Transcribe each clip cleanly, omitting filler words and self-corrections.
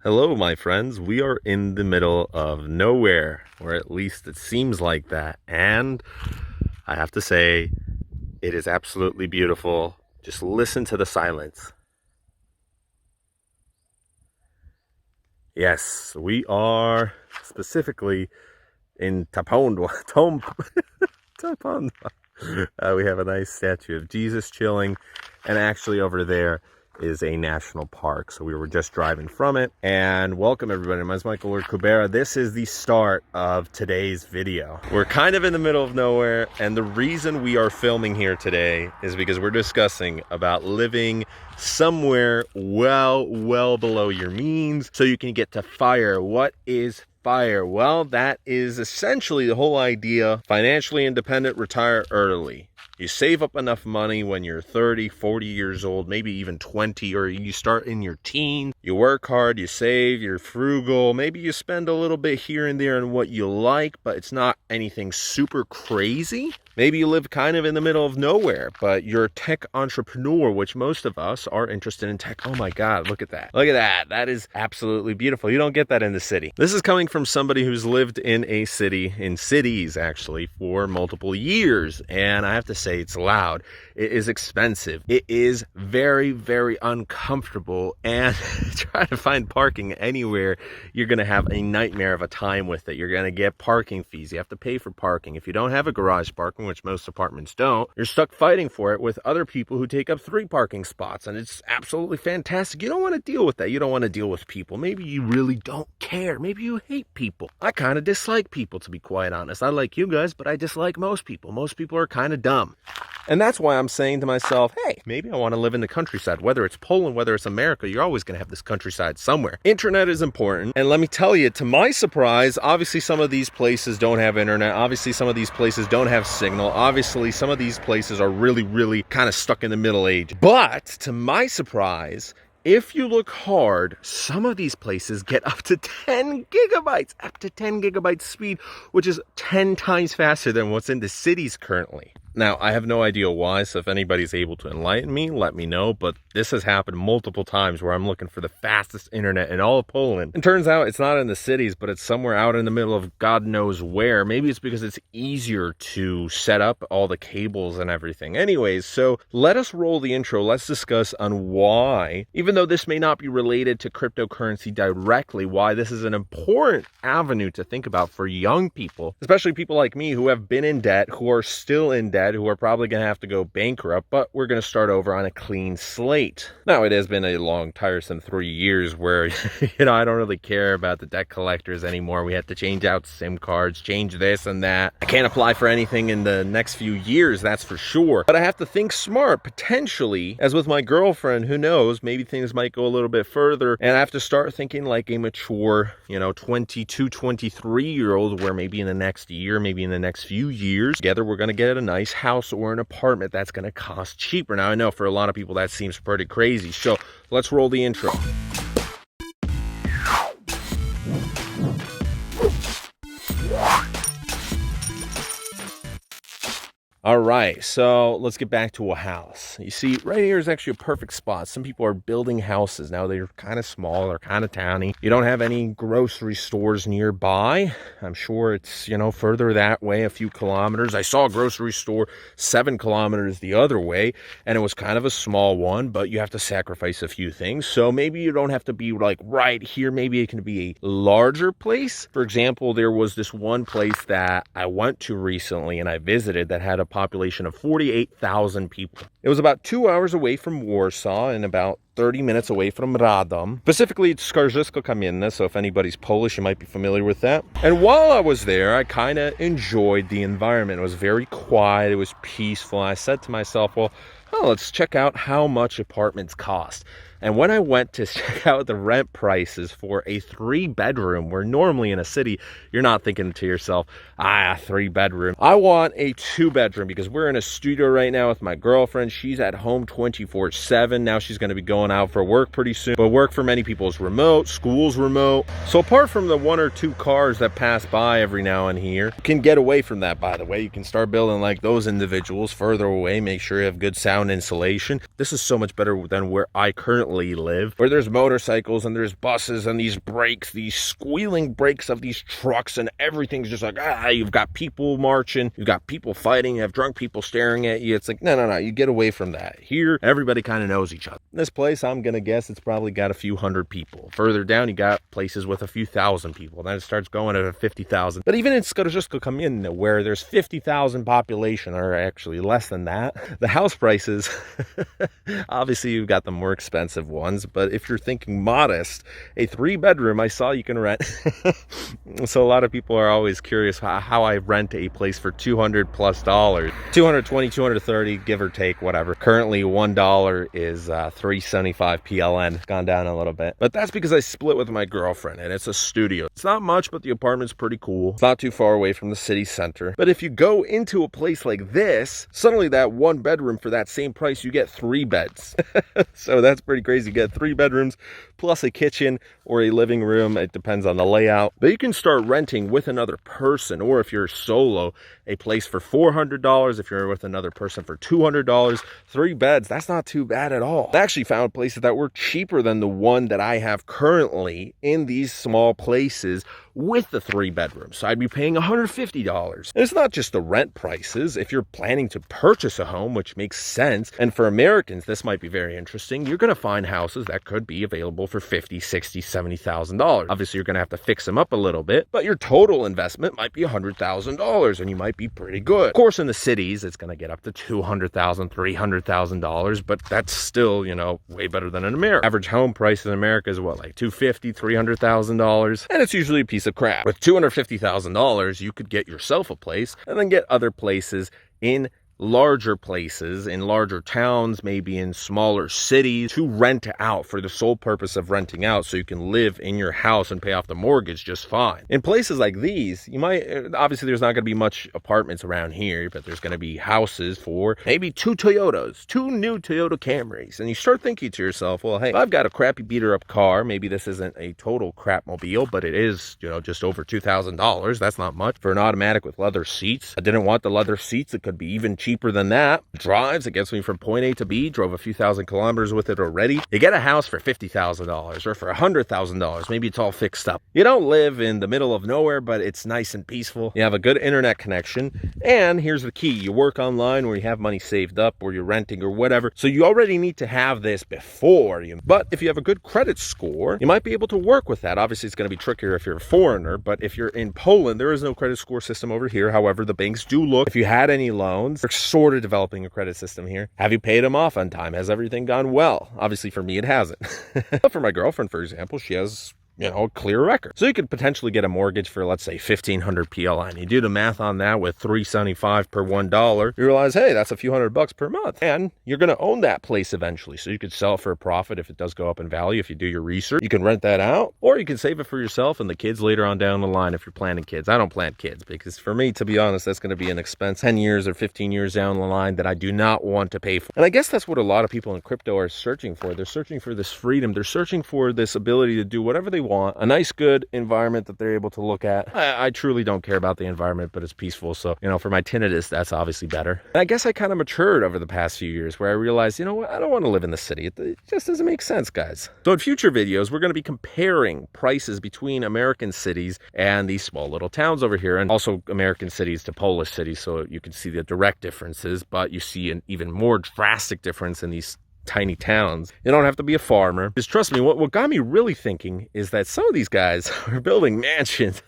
Hello, my friends. We are in the middle of nowhere, or at least it seems like that. And I have to say, it is absolutely beautiful. Just listen to the silence. Yes, we are specifically in Tapondwa. Tapondwa. We have a nice statue of Jesus chilling, and actually over there is a national park. So we were just driving from it. And welcome everybody. My name is Michael Lord Kubera. This is the start of today's video. We're kind of in the middle of nowhere, and the reason we are filming here today is because we're discussing about living somewhere well below your means so you can get to FIRE. What is FIRE? Well, that is essentially the whole idea. Financially independent, retire early. You save up enough money when you're 30, 40 years old, maybe even 20, or you start in your teens. You work hard, you save, you're frugal. Maybe you spend a little bit here and there on what you like, but it's not anything super crazy. Maybe you live kind of in the middle of nowhere, but you're a tech entrepreneur, which most of us are interested in tech. Oh my God, look at that. Look at that. That is absolutely beautiful. You don't get that in the city. This is coming from somebody who's lived in a city, in cities actually, for multiple years. And I have to say, it's loud. It is expensive. It is very uncomfortable. And trying to find parking anywhere, you're going to have a nightmare of a time with it. You're going to get parking fees. You have to pay for parking. If you don't have a garage parking, which most apartments don't, you're stuck fighting for it with other people who take up 3 parking spots, and it's absolutely fantastic. You don't want to deal with that. You don't want to deal with people. Maybe you really don't care. Maybe you hate people. I kind of dislike people, to be quite honest. I like you guys, but I dislike most people. Most people are kind of dumb. And that's why I'm saying to myself, hey, maybe I want to live in the countryside. Whether it's Poland, whether it's America, you're always going to have this countryside somewhere. Internet is important. And let me tell you, to my surprise, obviously some of these places don't have internet. Obviously some of these places don't have signal. Obviously some of these places are really kind of stuck in the Middle Age. But to my surprise, if you look hard, some of these places get up to 10 gigabytes speed, which is 10 times faster than what's in the cities currently. Now, I have no idea why, so if anybody's able to enlighten me, let me know, but this has happened multiple times where I'm looking for the fastest internet in all of Poland. And turns out it's not in the cities, but it's somewhere out in the middle of God knows where. Maybe it's because it's easier to set up all the cables and everything. Anyways, so let us roll the intro. Let's discuss on why, even though this may not be related to cryptocurrency directly, why this is an important avenue to think about for young people, especially people like me who have been in debt, who are still in debt, who are probably going to have to go bankrupt, but we're going to start over on a clean slate. Now, it has been a long, tiresome 3 years where, I don't really care about the debt collectors anymore. We have to change out SIM cards, change this and that. I can't apply for anything in the next few years, that's for sure. But I have to think smart, potentially, as with my girlfriend, who knows, maybe things might go a little bit further, and I have to start thinking like a mature, 22, 23-year-old, where maybe in the next year, maybe in the next few years, together we're going to get a nice house or an apartment that's going to cost cheaper. Now, I know for a lot of people that seems pretty crazy, so let's roll the intro. All right, so let's get back to a house. You see, right here is actually a perfect spot. Some people are building houses. Now, they're kind of small, they're kind of towny. You don't have any grocery stores nearby. I'm sure it's, further that way, a few kilometers. I saw a grocery store 7 kilometers the other way, and it was kind of a small one, but you have to sacrifice a few things. So maybe you don't have to be like right here. Maybe it can be a larger place. For example, there was this one place that I went to recently and I visited that had a population of 48,000 people. It was about 2 hours away from Warsaw and about 30 minutes away from Radom. Specifically, it's Skarżysko-Kamienne, so if anybody's Polish, you might be familiar with that. And while I was there, I kind of enjoyed the environment. It was very quiet, it was peaceful. I said to myself, well, let's check out how much apartments cost. And when I went to check out the rent prices for a 3-bedroom, where normally in a city, you're not thinking to yourself, 3-bedroom. I want a 2-bedroom because we're in a studio right now with my girlfriend. She's at home 24/7. Now she's going to be going out for work pretty soon. But work for many people is remote, school's remote. So apart from the 1 or 2 cars that pass by every now and here, you can get away from that, by the way. You can start building like those individuals further away. Make sure you have good sound insulation. This is so much better than where I currently currently live, where there's motorcycles and there's buses and these brakes, these squealing brakes of these trucks, and everything's just like, you've got people marching, you've got people fighting, you have drunk people staring at you. It's like, no, you get away from that. Here, everybody kind of knows each other. This place, I'm gonna guess it's probably got a few hundred people. Further down, you got places with a few thousand people. Then it starts going at 50,000. But even in Skotojisko Kamien, where there's 50,000 population, or actually less than that, the house prices, obviously you've got the more expensive ones, but if you're thinking modest, a 3-bedroom I saw you can rent. So a lot of people are always curious how I rent a place for $200 plus, $220, $230, give or take, whatever. Currently $1 is 375 PLN. It's gone down a little bit, but that's because I split with my girlfriend, and it's a studio. It's not much, but the apartment's pretty cool. It's not too far away from the city center. But if you go into a place like this, suddenly that 1 bedroom for that same price, you get 3 beds. So that's pretty crazy. You get 3 bedrooms plus a kitchen or a living room. It depends on the layout, but you can start renting with another person, or if you're solo, a place for $400. If you're with another person for $200, 3 beds, that's not too bad at all. I actually found places that were cheaper than the one that I have currently in these small places with the 3 bedrooms. So I'd be paying $150. And it's not just the rent prices. If you're planning to purchase a home, which makes sense, and for Americans, this might be very interesting, you're going to find houses that could be available for $50,000, $60,000, $70,000. Obviously, you're going to have to fix them up a little bit, but your total investment might be $100,000, and you might be pretty good. Of course, in the cities, it's going to get up to $200,000, $300,000, but that's still, way better than in America. Average home price in America is what, like $250,000, $300,000, and it's usually a piece of crap. With $250,000, you could get yourself a place and then get other places in larger places, in larger towns, maybe in smaller cities, to rent out for the sole purpose of renting out, so you can live in your house and pay off the mortgage just fine. In places like these, you might, obviously there's not going to be much apartments around here, but there's going to be houses for maybe 2 Toyotas, 2 new Toyota Camrys, and you start thinking to yourself, well, hey, if I've got a crappy beater up car, maybe this isn't a total crap mobile, but it is, just over $2,000. That's not much for an automatic with leather seats. I didn't want the leather seats. It could be even cheaper than that. Drives, it gets me from point A to B, drove a few thousand kilometers with it already. You get a house for $50,000 or for $100,000. Maybe it's all fixed up. You don't live in the middle of nowhere, but it's nice and peaceful. You have a good internet connection. And here's the key. You work online where you have money saved up, or you're renting or whatever. So you already need to have this before you. But if you have a good credit score, you might be able to work with that. Obviously, it's going to be trickier if you're a foreigner, but if you're in Poland, there is no credit score system over here. However, the banks do look. If you had any loans, they're sort of developing a credit system here. Have you paid them off on time? Has everything gone well? Obviously, for me, it hasn't. But for my girlfriend, for example, she has a clear record. So you could potentially get a mortgage for, let's say, 1,500 PLN. You do the math on that with $3.75 per $1. You realize, hey, that's a few $100 per month. And you're going to own that place eventually. So you could sell it for a profit if it does go up in value. If you do your research, you can rent that out, or you can save it for yourself and the kids later on down the line if you're planning kids. I don't plan kids because for me, to be honest, that's going to be an expense 10 years or 15 years down the line that I do not want to pay for. And I guess that's what a lot of people in crypto are searching for. They're searching for this freedom. They're searching for this ability to do whatever they want, a nice, good environment that they're able to look at. I truly don't care about the environment, but it's peaceful. So, for my tinnitus, that's obviously better. And I guess I kind of matured over the past few years where I realized, I don't want to live in the city. It just doesn't make sense, guys. So in future videos, we're going to be comparing prices between American cities and these small little towns over here, and also American cities to Polish cities, so you can see the direct differences, but you see an even more drastic difference in these tiny towns. You don't have to be a farmer. Just trust me, what got me really thinking is that some of these guys are building mansions.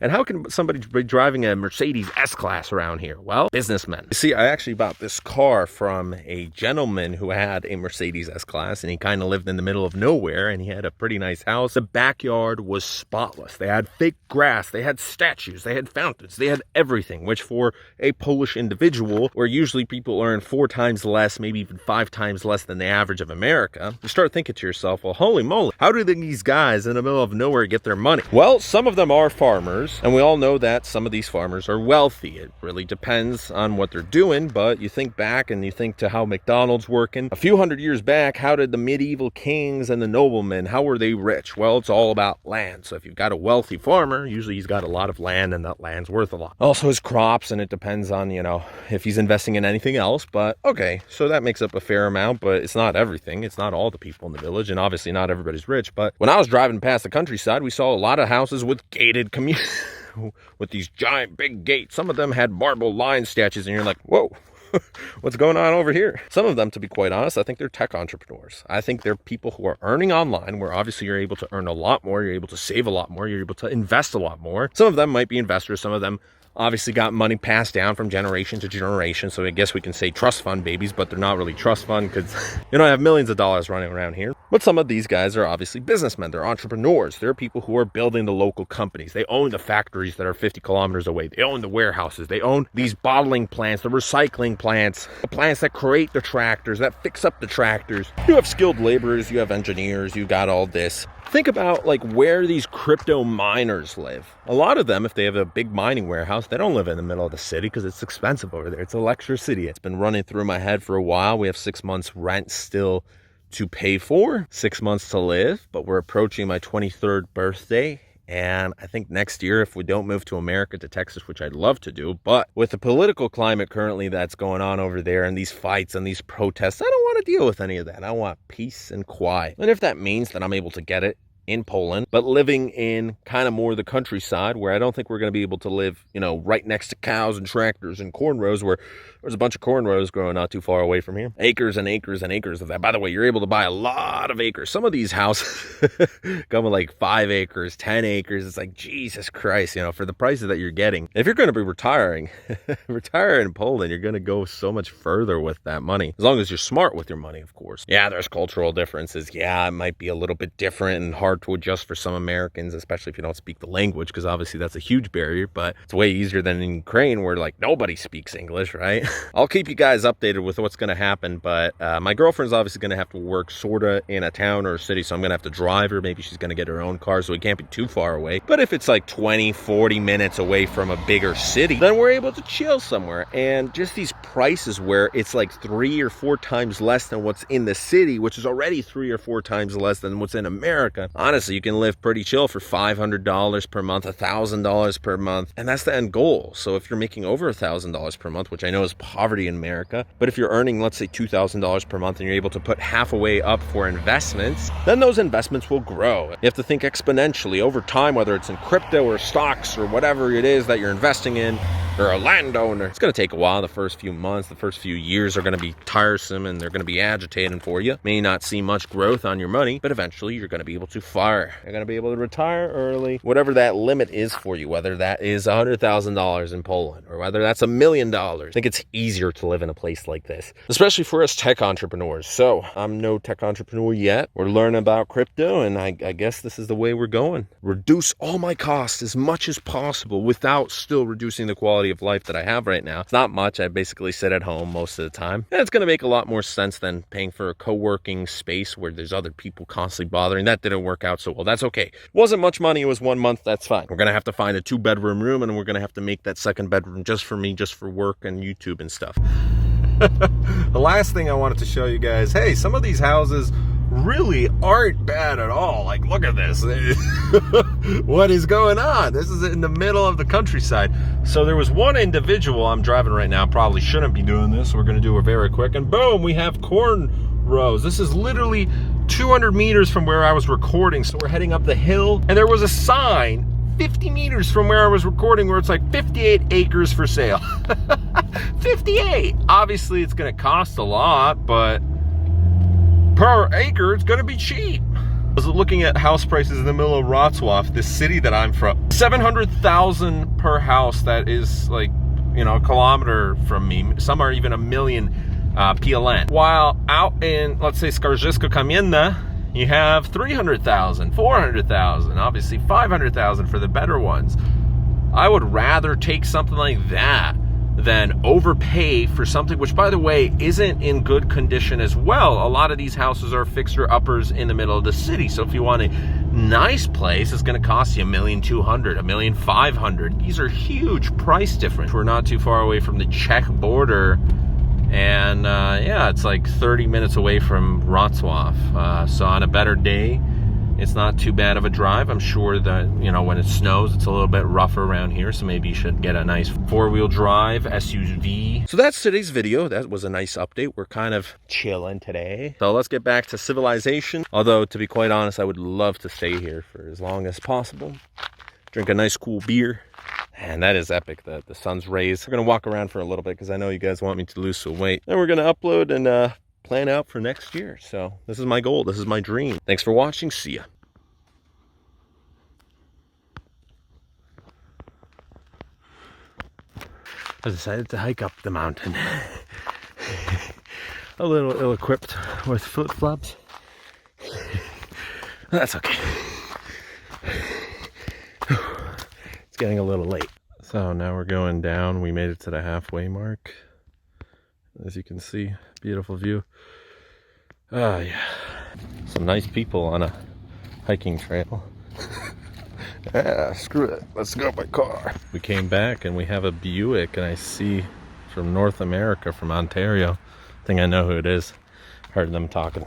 And how can somebody be driving a Mercedes S-Class around here? Well, businessmen. You see, I actually bought this car from a gentleman who had a Mercedes S-Class, and he kind of lived in the middle of nowhere, and he had a pretty nice house. The backyard was spotless. They had fake grass, they had statues, they had fountains, they had everything, which for a Polish individual, where usually people earn 4 times less, maybe even 5 times less than the average of America, you start thinking to yourself, well, holy moly, how do these guys in the middle of nowhere get their money? Well, some of them are farmers, and we all know that some of these farmers are wealthy. It really depends on what they're doing, but you think back and you think to how McDonald's working. A few hundred years back, how did the medieval kings and the noblemen, how were they rich? Well, it's all about land. So if you've got a wealthy farmer, usually he's got a lot of land, and that land's worth a lot. Also his crops, and it depends on, if he's investing in anything else, but okay, so that makes up a fair amount, but but it's not everything. It's not all the people in the village, and obviously not everybody's rich. But when I was driving past the countryside, we saw a lot of houses with gated communities, with these giant big gates. Some of them had marble lion statues, and you're like, whoa. What's going on over here? Some of them, to be quite honest, I think they're tech entrepreneurs. I think they're people who are earning online, where obviously you're able to earn a lot more, you're able to save a lot more, you're able to invest a lot more. Some of them might be investors, some of them obviously got money passed down from generation to generation. So I guess we can say trust fund babies, but they're not really trust fund because you don't have millions of dollars running around here. But some of these guys are obviously businessmen. They're entrepreneurs. They're people who are building the local companies. They own the factories that are 50 kilometers away. They own the warehouses. They own these bottling plants, the recycling plants, the plants that create the tractors, that fix up the tractors. You have skilled laborers, you have engineers, you got all this. Think about like where these crypto miners live. A lot of them, if they have a big mining warehouse, they don't live in the middle of the city because it's expensive over there. It's electricity. It's been running through my head for a while. We have 6 months rent still to pay for, 6 months to live, but we're approaching my 23rd birthday. And I think next year, if we don't move to America, to Texas, which I'd love to do, but with the political climate currently that's going on over there and these fights and these protests, I don't want to deal with any of that. I want peace and quiet. And if that means that I'm able to get it in Poland, but living in kind of more the countryside where I don't think we're going to be able to live, you know, right next to cows and tractors and corn rows, where there's a bunch of corn rows growing not too far away from here. Acres and acres and acres of that. By the way, you're able to buy a lot of acres. Some of these houses come with like 5 acres, 10 acres. It's like, Jesus Christ, you know, for the prices that you're getting. If you're going to be retiring, retire in Poland, you're going to go so much further with that money. As long as you're smart with your money, of course. Yeah, there's cultural differences. Yeah, it might be a little bit different and hard to adjust for some Americans, especially if you don't speak the language, because obviously that's a huge barrier, but it's way easier than in Ukraine where like nobody speaks English, right? I'll keep you guys updated with what's going to happen, but my girlfriend's obviously going to have to work sorta in a town or a city, so I'm going to have to drive her. Maybe she's going to get her own car, so we can't be too far away. But if it's like 20-40 minutes away from a bigger city, then we're able to chill somewhere. And just these prices where it's like 3 or 4 times less than what's in the city, which is already 3 or 4 times less than what's in America. Honestly, you can live pretty chill for $500 per month, $1,000 per month, and that's the end goal. So if you're making over $1,000 per month, which I know is poverty in America, but if you're earning, let's say, $2,000 per month and you're able to put half away up for investments, then those investments will grow. You have to think exponentially over time, whether it's in crypto or stocks or whatever it is that you're investing in, or a landowner. It's going to take a while. The first few months, the first few years are going to be tiresome and they're going to be agitating for you. May not see much growth on your money, but eventually you're going to be able to fire. You're going to be able to retire early, whatever that limit is for you, whether that is $100,000 in Poland or whether that's $1 million. I think it's easier to live in a place like this, especially for us tech entrepreneurs. So I'm no tech entrepreneur yet. We're learning about crypto, and I guess this is the way we're going. Reduce all my costs as much as possible without still reducing the quality of life that I have right now. It's not much. I basically sit at home most of the time. And it's going to make a lot more sense than paying for a co-working space where there's other people constantly bothering. That didn't work out so well. That's okay. Wasn't much money. It was 1 month. That's fine. We're going to have to find a 2-bedroom room, and we're going to have to make that second bedroom just for me, just for work and YouTube and stuff. The last thing I wanted to show you guys, hey, some of these houses really aren't bad at all. Like, look at this. What is going on? This is in the middle of the countryside. So there was one individual, I'm driving right now, probably shouldn't be doing this. We're going to do it very quick, and boom, we have corn rows. This is literally 200 meters from where I was recording. So we're heading up the hill, and there was a sign 50 meters from where I was recording where it's like 58 acres for sale. 58. Obviously it's going to cost a lot, but per acre it's going to be cheap. I was looking at house prices in the middle of Wrocław, this city that I'm from. 700,000 per house. That is like, you know, a kilometer from me. Some are even 1 million PLN. While out in, let's say, Skarżysko-Kamienne, you have 300,000, 400,000, obviously 500,000 for the better ones. I would rather take something like that than overpay for something which, by the way, isn't in good condition as well. A lot of these houses are fixer-uppers in the middle of the city. So if you want a nice place, it's going to cost you $1,200,000, $1,500,000. These are huge price difference. We're not too far away from the Czech border. And yeah, it's like 30 minutes away from Wrocław. So on a better day, It's not too bad of a drive. I'm sure that, you know, when it snows, it's a little bit rougher around here, so maybe you should get a nice four-wheel drive SUV. So that's today's video. That was a nice update. We're kind of chilling today. So let's get back to civilization. Although, to be quite honest, I would love to stay here for as long as possible. Drink a nice cool beer. And that is epic, the sun's rays. We're gonna walk around for a little bit because I know you guys want me to lose some weight. Then we're gonna upload and plan out for next year. So this is my goal. This is my dream. Thanks for watching. See ya. I decided to hike up the mountain. A little ill-equipped with flip-flops. That's okay. It's getting a little late. So now we're going down. We made it to the halfway mark. As you can see, beautiful view. Oh yeah, some nice people on a hiking trail. Ah, screw it, let's go by car. We came back and we have a Buick, and I see from North America, from Ontario. I think I know who it is. Heard them talking.